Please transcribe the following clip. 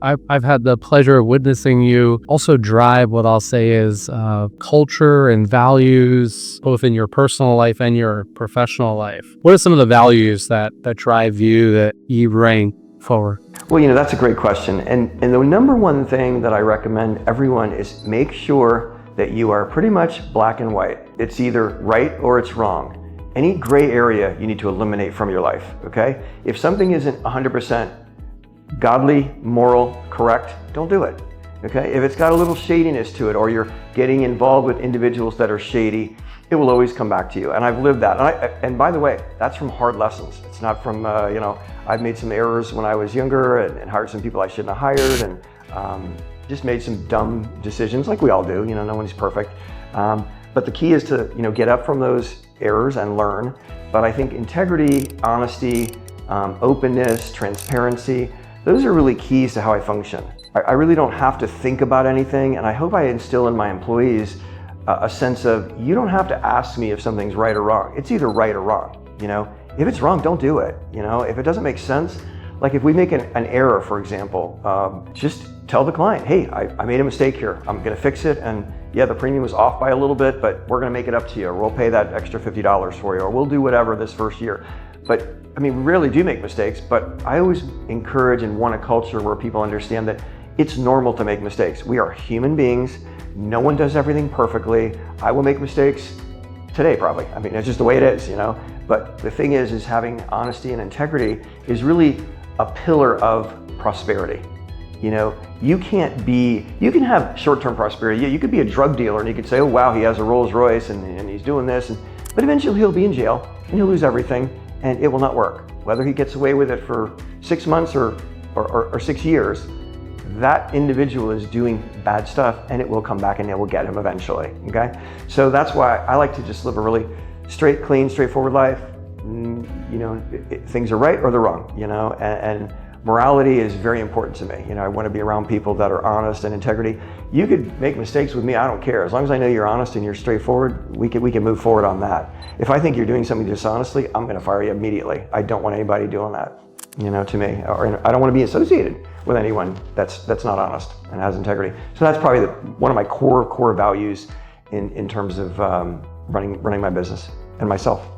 I've had the pleasure of witnessing you also drive what I'll say is culture and values, both in your personal life and your professional life. What are some of the values that drive you, that you bring forward? Well, that's a great question. And the number one thing that I recommend everyone is make sure that you are pretty much black and white. It's either right or it's wrong. Any gray area you need to eliminate from your life, okay? If something isn't 100% godly, moral, correct, don't do it, okay? If it's got a little shadiness to it, or you're getting involved with individuals that are shady, it will always come back to you. And I've lived that. And by the way, that's from hard lessons. It's not from, I've made some errors when I was younger and hired some people I shouldn't have hired, and just made some dumb decisions, like we all do. No one's perfect. But the key is to, get up from those errors and learn. But I think integrity, honesty, openness, transparency, those are really keys to how I function. I really don't have to think about anything, and I hope I instill in my employees a sense of, you don't have to ask me if something's right or wrong. It's either right or wrong. If it's wrong, don't do it. If it doesn't make sense, like if we make an error, for example, just tell the client, hey, I made a mistake here. I'm gonna fix it, and yeah, the premium was off by a little bit, but we're gonna make it up to you, or we'll pay that extra $50 for you, or we'll do whatever this first year. But we rarely do make mistakes, but I always encourage and want a culture where people understand that it's normal to make mistakes. We are human beings. No one does everything perfectly. I will make mistakes today, probably. It's just the way it is, But the thing is having honesty and integrity is really a pillar of prosperity. You can have short-term prosperity. Yeah, you could be a drug dealer and you could say, oh wow, he has a Rolls Royce and he's doing this, but eventually he'll be in jail and he'll lose everything and it will not work. Whether he gets away with it for 6 months or 6 years, that individual is doing bad stuff, and it will come back and it will get him eventually, okay? So that's why I like to just live a really straight, clean, straightforward life. Things are right or they're wrong, and morality is very important to me. I want to be around people that are honest and integrity. You could make mistakes with me, I don't care. As long as I know you're honest and you're straightforward, we can move forward on that. If I think you're doing something dishonestly, I'm gonna fire you immediately. I don't want anybody doing that, to me. Or I don't want to be associated with anyone that's not honest and has integrity. So that's probably one of my core values in terms of running my business and myself.